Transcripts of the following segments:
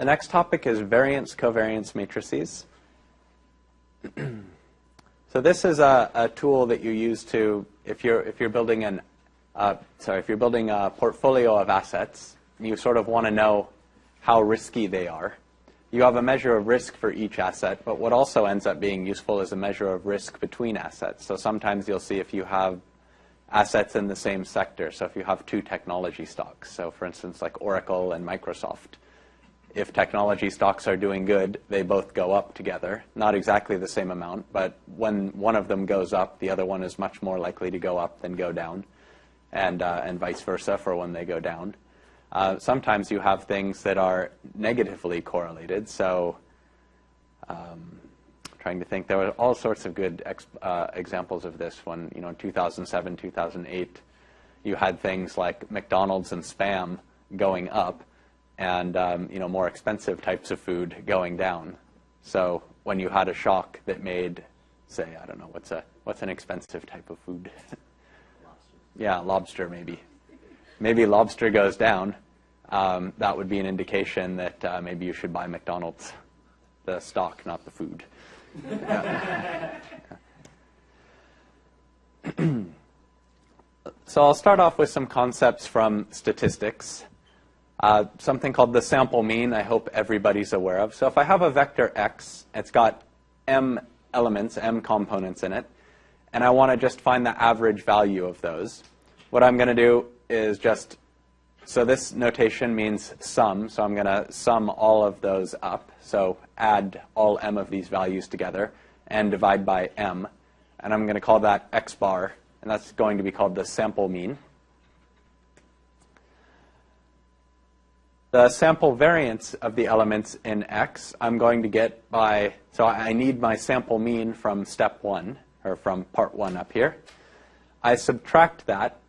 The next topic is variance covariance matrices. So this is a tool that you use to, if you're building a portfolio of assets, you sort of want to know how risky they are. You have a measure of risk for each asset, but what also ends up being useful is a measure of risk between assets. So sometimes you'll see if you have assets in the same sector. So if you have two technology stocks, so for instance like Oracle and Microsoft, if technology stocks are doing good, they both go up together. Not exactly the same amount, but when one of them goes up, the other one is much more likely to go up than go down, and vice versa for when they go down. Sometimes you have things that are negatively correlated. So trying to think, there were all sorts of good examples of this when, in 2007, 2008, you had things like McDonald's and Spam going up, and more expensive types of food going down. So when you had a shock that made, say, I don't know, what's an expensive type of food? Lobster. Yeah, lobster maybe. Maybe lobster goes down. That would be an indication that maybe you should buy McDonald's, the stock, not the food. So I'll start off with some concepts from statistics. Something called the sample mean, I hope everybody's aware of. So if I have a vector x, it's got m elements, m components in it, and I want to just find the average value of those, what I'm going to do is just, so this notation means sum, so I'm going to sum all of those up. So add all m of these values together and divide by m, and I'm going to call that x bar, and that's going to be called the sample mean. The sample variance of the elements in X, I'm going to get by, so I need my sample mean from step 1, or from part 1 up here. I subtract that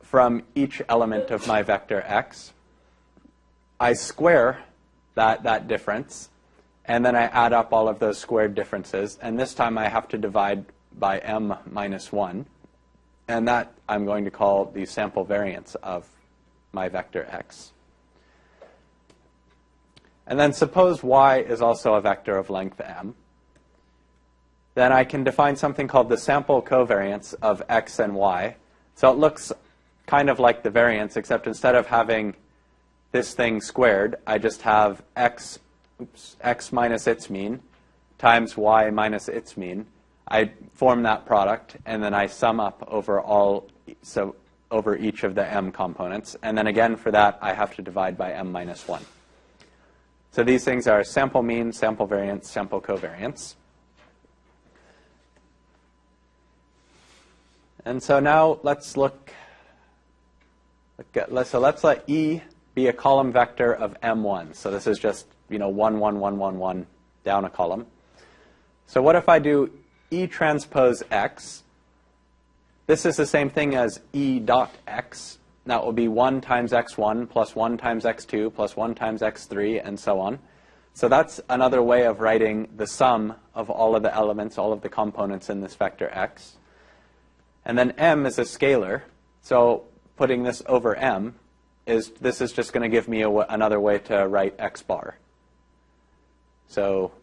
from each element of my vector X. I square that difference, and then I add up all of those squared differences. And this time I have to divide by m minus 1. And that I'm going to call the sample variance of my vector X. And then suppose y is also a vector of length m. Then I can define something called the sample covariance of x and y. So it looks kind of like the variance, except instead of having this thing squared, I just have x minus its mean times y minus its mean. I form that product, and then I sum up over over each of the m components. And then again, for that, I have to divide by m minus 1. So these things are sample mean, sample variance, sample covariance. And so now let's let's let E be a column vector of M1. So this is just, 1, 1, 1, 1, 1 down a column. So what if I do E transpose X? This is the same thing as E dot X. That will be 1 times x1 plus 1 times x2 plus 1 times x3 and so on. So that's another way of writing the sum of all of the elements, all of the components in this vector x. And then m is a scalar. So putting this over m, this is just going to give me another way to write x bar. So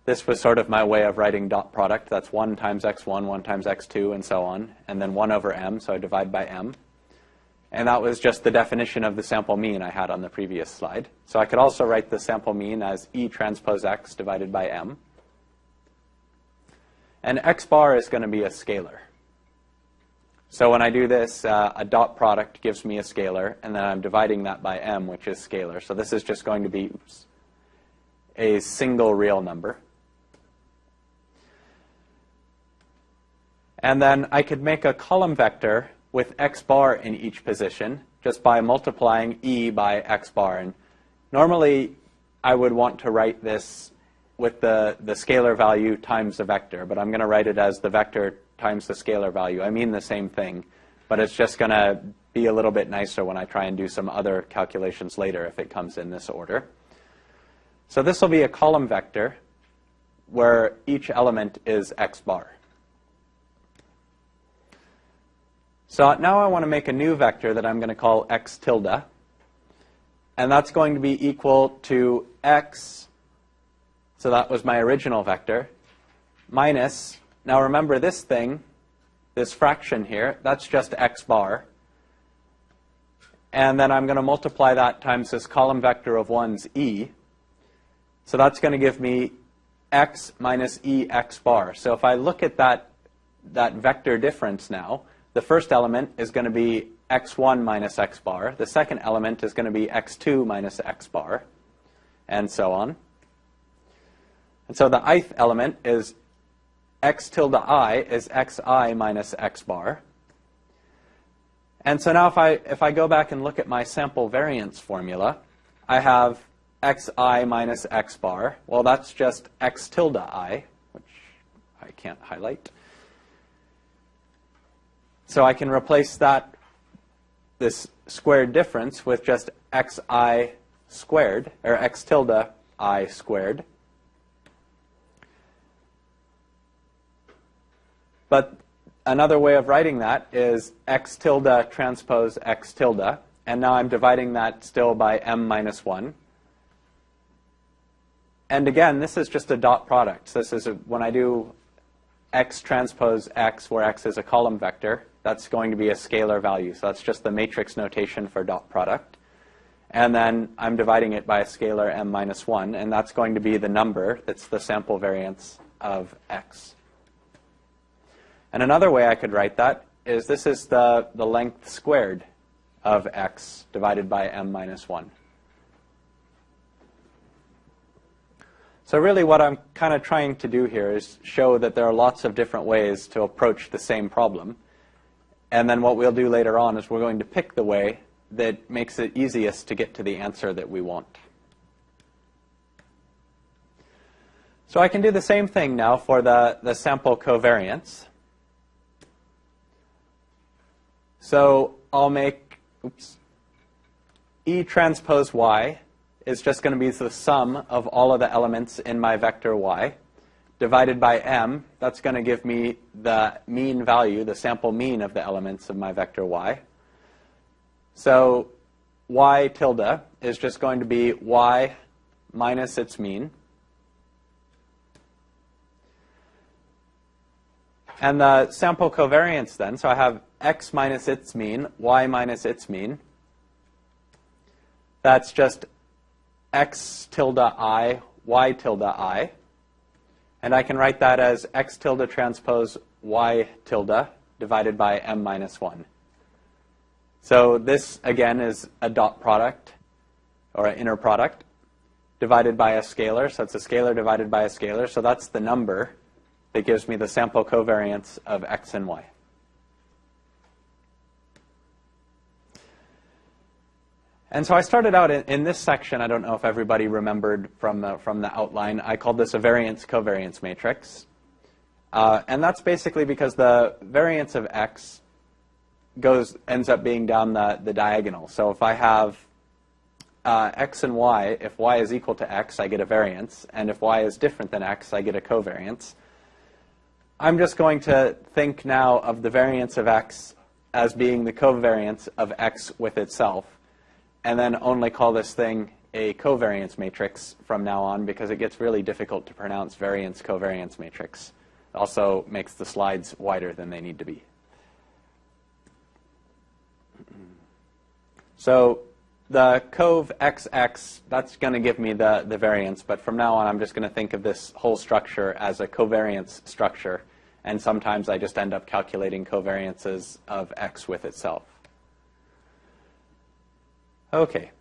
this was sort of my way of writing dot product. That's 1 times x1, 1 times x2, and so on. And then 1 over m, so I divide by m. And that was just the definition of the sample mean I had on the previous slide. So I could also write the sample mean as E transpose X divided by M. And X bar is going to be a scalar. So when I do this, a dot product gives me a scalar, and then I'm dividing that by M, which is scalar. So this is just going to be a single real number. And then I could make a column vector with x bar in each position, just by multiplying E by x bar. And normally, I would want to write this with the scalar value times the vector, but I'm going to write it as the vector times the scalar value. I mean the same thing, but it's just going to be a little bit nicer when I try and do some other calculations later if it comes in this order. So this will be a column vector where each element is x bar. So now I want to make a new vector that I'm going to call x tilde. And that's going to be equal to x, so that was my original vector, minus, now remember this thing, this fraction here, that's just x bar. And then I'm going to multiply that times this column vector of 1's e. So that's going to give me x minus e x bar. So if I look at that vector difference now, the first element is going to be x1 minus x bar. The second element is going to be x2 minus x bar, and so on. And so the ith element is x tilde I is xi minus x bar. And so now if I go back and look at my sample variance formula, I have xi minus x bar. Well, that's just x tilde I, which I can't highlight. So I can replace this squared difference with just xi squared, or x tilde I squared. But another way of writing that is x tilde transpose x tilde. And now I'm dividing that still by m minus 1. And again, this is just a dot product. So this is when I do x transpose x, where x is a column vector, that's going to be a scalar value. So that's just the matrix notation for dot product. And then I'm dividing it by a scalar m minus 1, and that's going to be the number that's the sample variance of x. And another way I could write that is this is the length squared of x divided by m minus 1. So really what I'm kind of trying to do here is show that there are lots of different ways to approach the same problem. And then what we'll do later on is we're going to pick the way that makes it easiest to get to the answer that we want. So I can do the same thing now for the sample covariance. So I'll make, E transpose y is just going to be the sum of all of the elements in my vector y, divided by m. That's going to give me the mean value, the sample mean of the elements of my vector y. So y tilde is just going to be y minus its mean. And the sample covariance then, so I have x minus its mean, y minus its mean. That's just x tilde I, y tilde I. And I can write that as x tilde transpose y tilde divided by m minus 1. So this, again, is a dot product, or an inner product, divided by a scalar. So it's a scalar divided by a scalar. So that's the number that gives me the sample covariance of x and y. And so I started out in this section. I don't know if everybody remembered from the outline. I called this a variance-covariance matrix. And that's basically because the variance of x ends up being down the diagonal. So if I have x and y, if y is equal to x, I get a variance. And if y is different than x, I get a covariance. I'm just going to think now of the variance of x as being the covariance of x with itself, and then only call this thing a covariance matrix from now on, because it gets really difficult to pronounce variance-covariance matrix. It also makes the slides wider than they need to be. So the cov xx, that's going to give me the variance, but from now on I'm just going to think of this whole structure as a covariance structure, and sometimes I just end up calculating covariances of x with itself. Okay.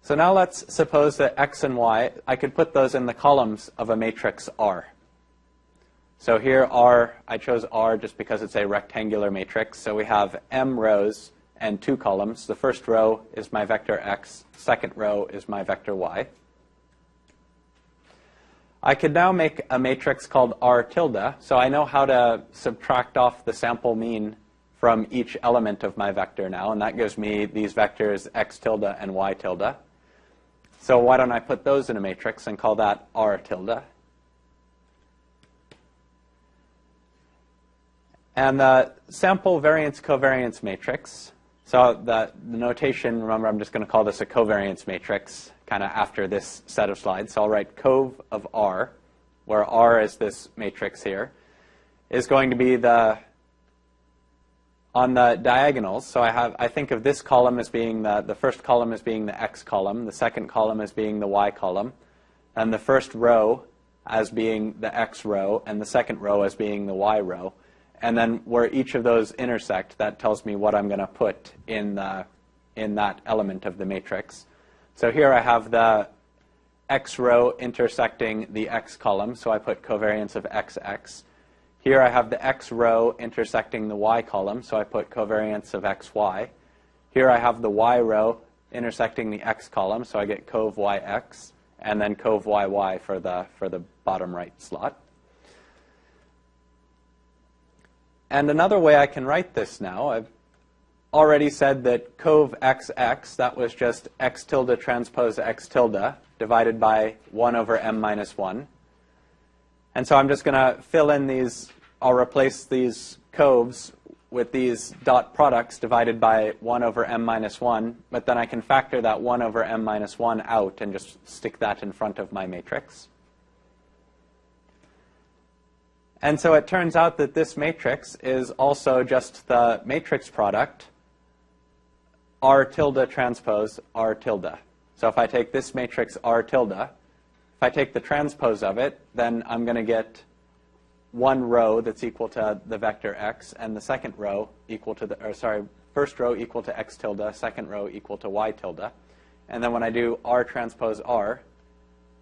So now let's suppose that x and y, I could put those in the columns of a matrix R. So here R, I chose R just because it's a rectangular matrix. So we have m rows and 2 columns. The first row is my vector x. Second row is my vector y. I could now make a matrix called R tilde. So I know how to subtract off the sample mean from each element of my vector now, and that gives me these vectors x tilde and y tilde. So why don't I put those in a matrix and call that R tilde? And the sample variance covariance matrix So the notation, remember, I'm just going to call this a covariance matrix kind of after this set of slides. So I'll write cov of R, where R is this matrix here, is going to be on the diagonals. So I think of this column as being the first column as being the x column, the second column as being the y column, and the first row as being the x row, and the second row as being the y row. And then where each of those intersect, that tells me what I'm going to put in that element of the matrix. So here I have the x row intersecting the x column, so I put covariance of xx. Here I have the x row intersecting the y column, so I put covariance of xy. Here I have the y row intersecting the x column, so I get cov yx, and then cov yy for the bottom right slot. And another way I can write this now, I've already said that cov xx, that was just x tilde transpose x tilde divided by 1 over m minus 1. And so I'm just going to fill in these, I'll replace these covs with these dot products divided by 1 over m minus 1, but then I can factor that 1 over m minus 1 out and just stick that in front of my matrix. And so it turns out that this matrix is also just the matrix product R tilde transpose R tilde. So if I take this matrix R tilde, if I take the transpose of it, then I'm going to get one row that's equal to the vector x, and the second row equal to first row equal to x tilde, second row equal to y tilde. And then when I do R transpose R,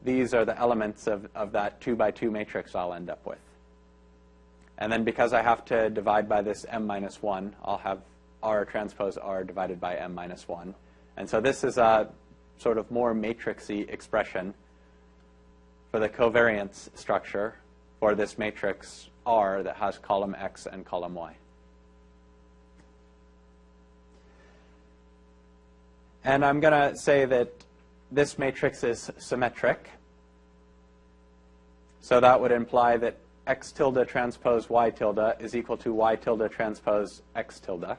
these are the elements of that 2 by 2 matrix I'll end up with. And then because I have to divide by this m minus 1, I'll have R transpose R divided by m minus 1. And so this is a sort of more matrixy expression for the covariance structure for this matrix R that has column x and column y. And I'm going to say that this matrix is symmetric. So that would imply that x tilde transpose y tilde is equal to y tilde transpose x tilde.